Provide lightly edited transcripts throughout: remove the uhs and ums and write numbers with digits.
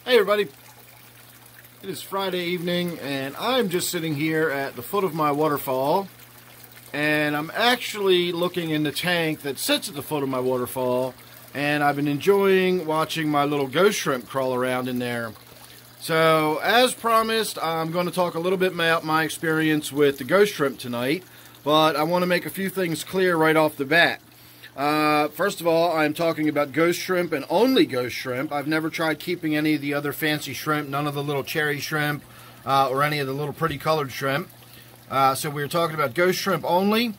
Hey everybody, it is Friday evening and I'm just sitting here at the foot of my waterfall, and I'm actually looking in the tank that sits at the foot of my waterfall, and I've been enjoying watching my little ghost shrimp crawl around in there. So as promised, I'm going to talk a little bit about my experience with the ghost shrimp tonight, but I want to make a few things clear right off the bat. First of all, I'm talking about ghost shrimp and only ghost shrimp. I've never tried keeping any of the other fancy shrimp, none of the little cherry shrimp, or any of the little pretty colored shrimp. So we're talking about ghost shrimp only.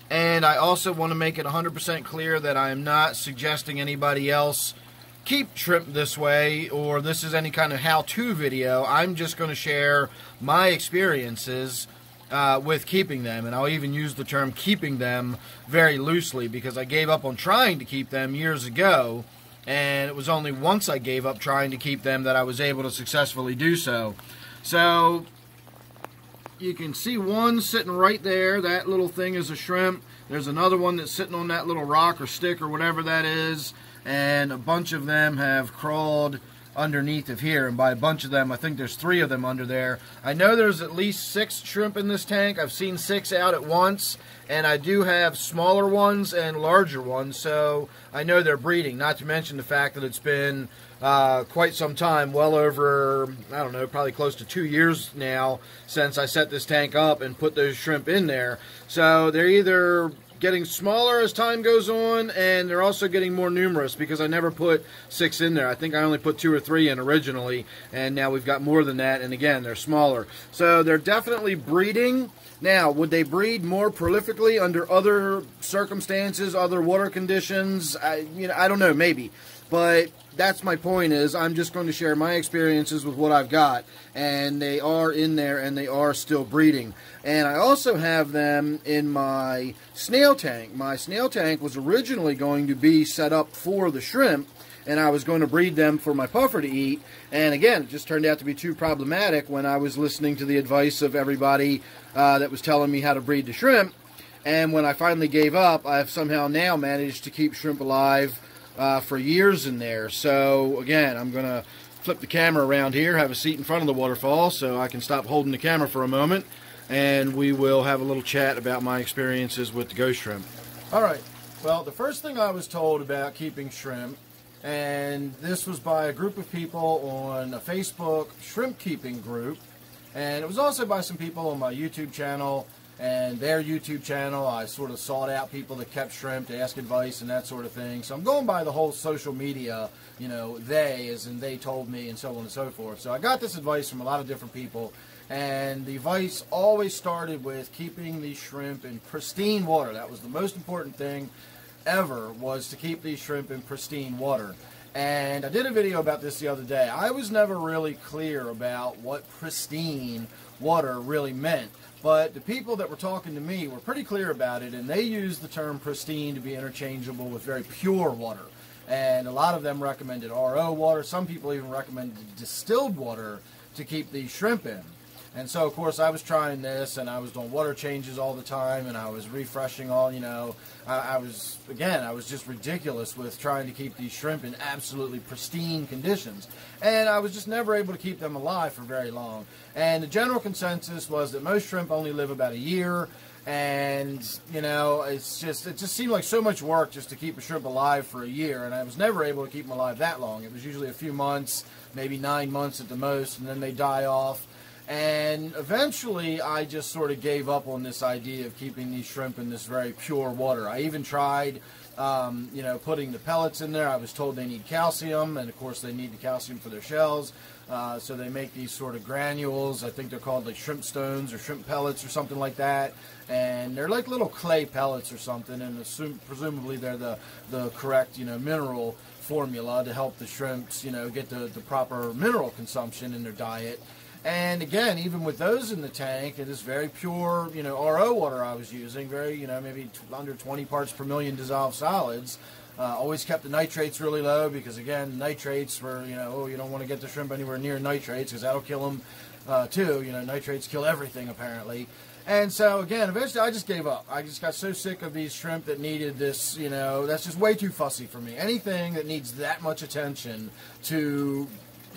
And I also want to make it 100% clear that I am not suggesting anybody else keep shrimp this way, or this is any kind of how-to video. I'm just going to share my experiences with keeping them, and I'll even use the term keeping them very loosely because I gave up on trying to keep them years ago, and it was only once I gave up trying to keep them that I was able to successfully do so. So you can see one sitting right there. That little thing is a shrimp. There's another one that's sitting on that little rock or stick or whatever that is, and a bunch of them have crawled underneath of here, and by a bunch of them, I think there's 3 of them under there. I know there's at least 6 shrimp in this tank. I've seen 6 out at once, and I do have smaller ones and larger ones, so I know they're breeding, not to mention the fact that it's been quite some time, well over, I don't know, probably close to 2 years now since I set this tank up and put those shrimp in there. So they're either getting smaller as time goes on, and they're also getting more numerous because I never put 6 in there. I think I only put 2 or 3 in originally, and now we've got more than that, and again, they're smaller. So they're definitely breeding. Now, would they breed more prolifically under other circumstances, other water conditions? I don't know, maybe. But that's my point, is I'm just going to share my experiences with what I've got, and they are in there and they are still breeding. And I also have them in my snail tank. My snail tank was originally going to be set up for the shrimp, and I was going to breed them for my puffer to eat. And again, it just turned out to be too problematic when I was listening to the advice of everybody that was telling me how to breed the shrimp. And when I finally gave up, I've somehow now managed to keep shrimp alive for years in there. So again, I'm going to flip the camera around here, have a seat in front of the waterfall so I can stop holding the camera for a moment, and we will have a little chat about my experiences with the ghost shrimp. Alright, well, the first thing I was told about keeping shrimp, and this was by a group of people on a Facebook shrimp keeping group, and it was also by some people on my YouTube channel and their YouTube channel. I sort of sought out people that kept shrimp to ask advice and that sort of thing. So I'm going by the whole social media, they, as in they told me, and so on and so forth. So I got this advice from a lot of different people, and the advice always started with keeping the shrimp in pristine water. That was the most important thing ever, was to keep these shrimp in pristine water. And I did a video about this the other day. I was never really clear about what pristine water really meant, but the people that were talking to me were pretty clear about it, and they used the term pristine to be interchangeable with very pure water. And a lot of them recommended RO water. Some people even recommended distilled water to keep these shrimp in. And so, of course, I was trying this, and I was doing water changes all the time, and I was refreshing all, I was just ridiculous with trying to keep these shrimp in absolutely pristine conditions. And I was just never able to keep them alive for very long. And the general consensus was that most shrimp only live about a year, and, it just seemed like so much work just to keep a shrimp alive for a year, and I was never able to keep them alive that long. It was usually a few months, maybe 9 months at the most, and then they die off. And eventually, I just sort of gave up on this idea of keeping these shrimp in this very pure water. I even tried, putting the pellets in there. I was told they need calcium, and of course they need the calcium for their shells. So they make these sort of granules. I think they're called like shrimp stones or shrimp pellets or something like that. And they're like little clay pellets or something, and presumably they're the correct, mineral formula to help the shrimps, get the proper mineral consumption in their diet. And again, even with those in the tank, it is very pure, RO water I was using, very, maybe under 20 parts per million dissolved solids. Always kept the nitrates really low because, again, nitrates were, you don't want to get the shrimp anywhere near nitrates because that'll kill them too. Nitrates kill everything apparently. And so, again, eventually I just gave up. I just got so sick of these shrimp that needed this, that's just way too fussy for me. Anything that needs that much attention to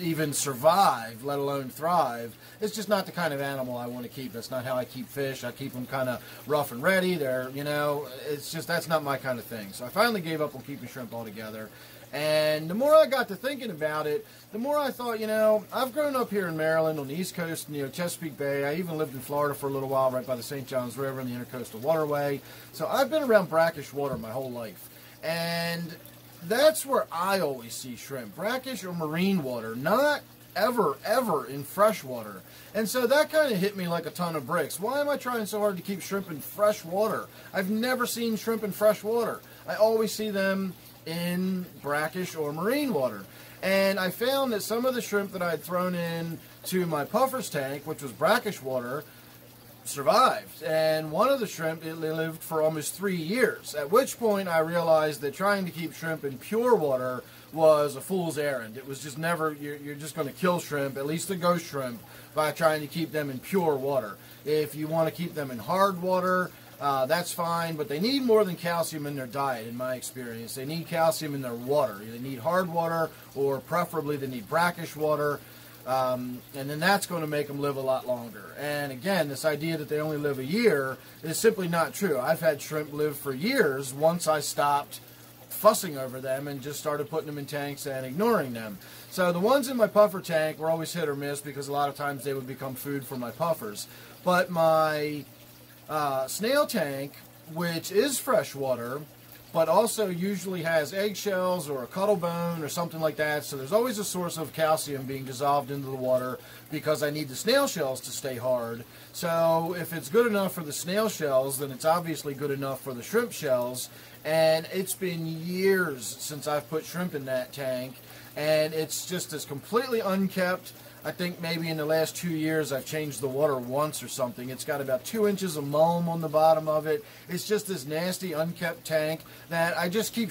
even survive, let alone thrive. It's just not the kind of animal I want to keep. That's not how I keep fish. I keep them kind of rough and ready. They're, you know, it's just, that's not my kind of thing. So I finally gave up on keeping shrimp altogether. And the more I got to thinking about it, the more I thought, you know, I've grown up here in Maryland on the East Coast, you know, Chesapeake Bay. I even lived in Florida for a little while right by the St. Johns River and the Intercoastal Waterway. So I've been around brackish water my whole life. And that's where I always see shrimp, brackish or marine water, not ever in fresh water. And so that kind of hit me like a ton of bricks. Why am I trying so hard to keep shrimp in fresh water? I've never seen shrimp in fresh water. I always see them in brackish or marine water. And I found that some of the shrimp that I had thrown in to my puffer's tank, which was brackish water, survived. And one of the shrimp, it lived for almost 3 years, at which point I realized that trying to keep shrimp in pure water was a fool's errand. It was just never, you're just going to kill shrimp, at least the ghost shrimp, by trying to keep them in pure water. If you want to keep them in hard water, that's fine, but they need more than calcium in their diet, in my experience. They need calcium in their water. They need hard water, or preferably they need brackish water. And then that's going to make them live a lot longer. And again, this idea that they only live a year is simply not true. I've had shrimp live for years once I stopped fussing over them and just started putting them in tanks and ignoring them. So the ones in my puffer tank were always hit or miss because a lot of times they would become food for my puffers. But my snail tank, which is fresh water, but also usually has eggshells or a cuttle bone or something like that. So there's always a source of calcium being dissolved into the water because I need the snail shells to stay hard. So if it's good enough for the snail shells, then it's obviously good enough for the shrimp shells. And it's been years since I've put shrimp in that tank, and it's just as completely unkept. I think maybe in the last 2 years I've changed the water once or something. It's got about 2 inches of mulm on the bottom of it. It's just this nasty, unkept tank that I just keep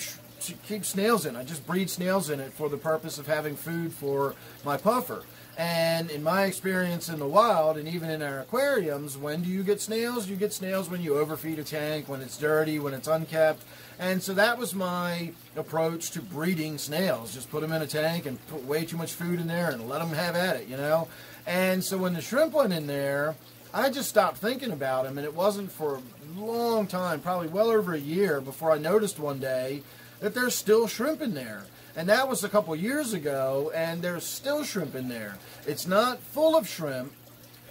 snails in. I just breed snails in it for the purpose of having food for my puffer. And in my experience in the wild, and even in our aquariums, when do you get snails? You get snails when you overfeed a tank, when it's dirty, when it's unkept. And so that was my approach to breeding snails. Just put them in a tank and put way too much food in there and let them have at it, you know. And so when the shrimp went in there, I just stopped thinking about them. And it wasn't for a long time, probably well over a year, before I noticed one day that there's still shrimp in there. And that was a couple years ago, and there's still shrimp in there. It's not full of shrimp.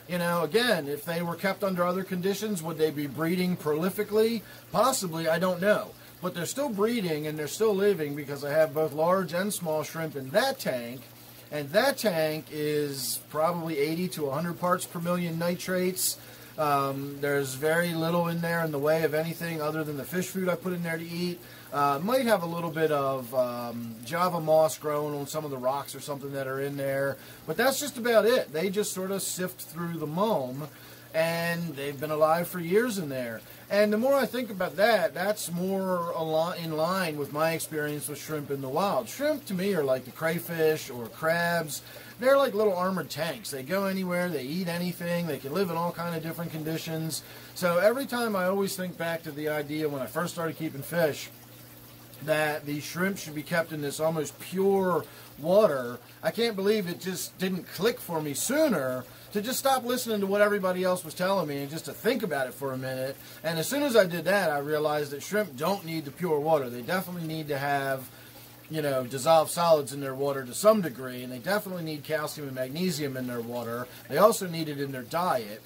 You know, again, if they were kept under other conditions, would they be breeding prolifically? Possibly, I don't know. But they're still breeding and they're still living because I have both large and small shrimp in that tank. And that tank is probably 80 to 100 parts per million nitrates. There's very little in there in the way of anything other than the fish food I put in there to eat. Might have a little bit of Java moss growing on some of the rocks or something that are in there. But that's just about it. They just sort of sift through the mulm, and they've been alive for years in there. And the more I think about that, that's more in line with my experience with shrimp in the wild. Shrimp, to me, are like the crayfish or crabs. They're like little armored tanks. They go anywhere, they eat anything, they can live in all kind of different conditions. So every time I always think back to the idea when I first started keeping fish, that the shrimp should be kept in this almost pure water. I can't believe it just didn't click for me sooner to just stop listening to what everybody else was telling me and just to think about it for a minute. And as soon as I did that, I realized that shrimp don't need the pure water. They definitely need to have, you know, dissolved solids in their water to some degree, and they definitely need calcium and magnesium in their water. They also need it in their diet.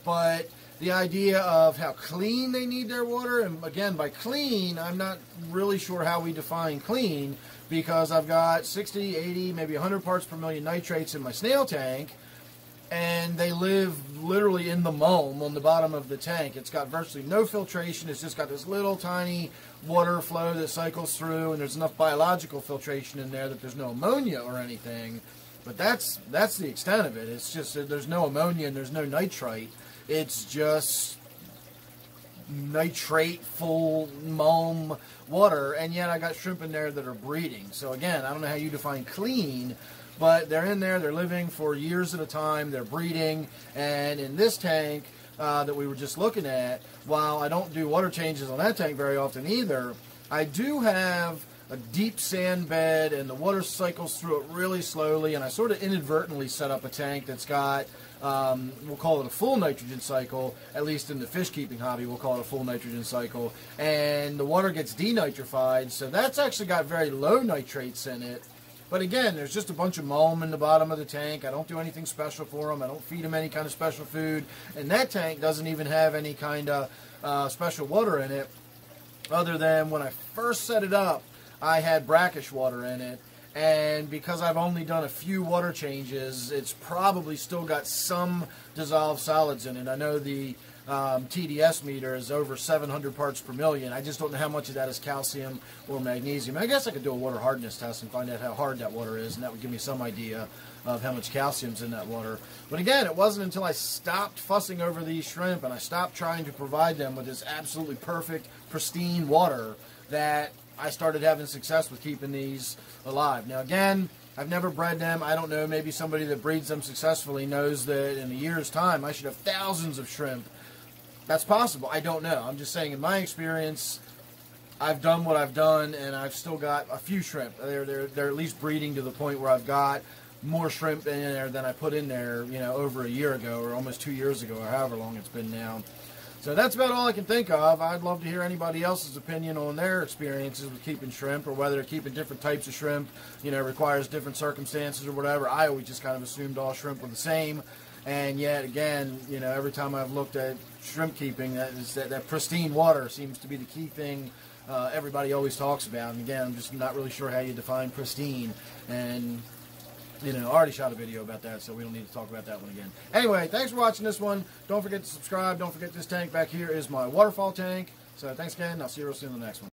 But the idea of how clean they need their water, and again, by clean, I'm not really sure how we define clean, because I've got 60, 80, maybe 100 parts per million nitrates in my snail tank, and they live literally in the mulm on the bottom of the tank. It's got virtually no filtration. It's just got this little tiny water flow that cycles through, and there's enough biological filtration in there that there's no ammonia or anything. But that's the extent of it. It's just that there's no ammonia and there's no nitrite. It's just nitrate-full mulm water, and yet I got shrimp in there that are breeding. So again, I don't know how you define clean, but they're in there, they're living for years at a time, they're breeding, and in this tank that we were just looking at, while I don't do water changes on that tank very often either, I do have a deep sand bed, and the water cycles through it really slowly, and I sort of inadvertently set up a tank that's got, we'll call it a full nitrogen cycle, at least in the fish keeping hobby we'll call it a full nitrogen cycle, and the water gets denitrified, so that's actually got very low nitrates in it. But again, there's just a bunch of mulm in the bottom of the tank. I don't do anything special for them. I don't feed them any kind of special food. And that tank doesn't even have any kind of special water in it, other than when I first set it up, I had brackish water in it. And because I've only done a few water changes, it's probably still got some dissolved solids in it. I know the TDS meter is over 700 parts per million. I just don't know how much of that is calcium or magnesium. I guess I could do a water hardness test and find out how hard that water is, and that would give me some idea of how much calcium's in that water. But again, it wasn't until I stopped fussing over these shrimp and I stopped trying to provide them with this absolutely perfect, pristine water that I started having success with keeping these alive. Now again, I've never bred them. I don't know, maybe somebody that breeds them successfully knows that in a year's time I should have thousands of shrimp. That's possible. I don't know. I'm just saying, in my experience, I've done what I've done, and I've still got a few shrimp. They're at least breeding to the point where I've got more shrimp in there than I put in there, you know, over a year ago or almost 2 years ago or however long it's been now. So that's about all I can think of. I'd love to hear anybody else's opinion on their experiences with keeping shrimp, or whether keeping different types of shrimp, you know, requires different circumstances or whatever. I always just kind of assumed all shrimp were the same. And yet again, you know, every time I've looked at shrimp keeping, that pristine water seems to be the key thing everybody always talks about. And again, I'm just not really sure how you define pristine. And, you know, I already shot a video about that, so we don't need to talk about that one again. Anyway, thanks for watching this one. Don't forget to subscribe. Don't forget this tank back here is my waterfall tank. So thanks again. I'll see you real soon in the next one.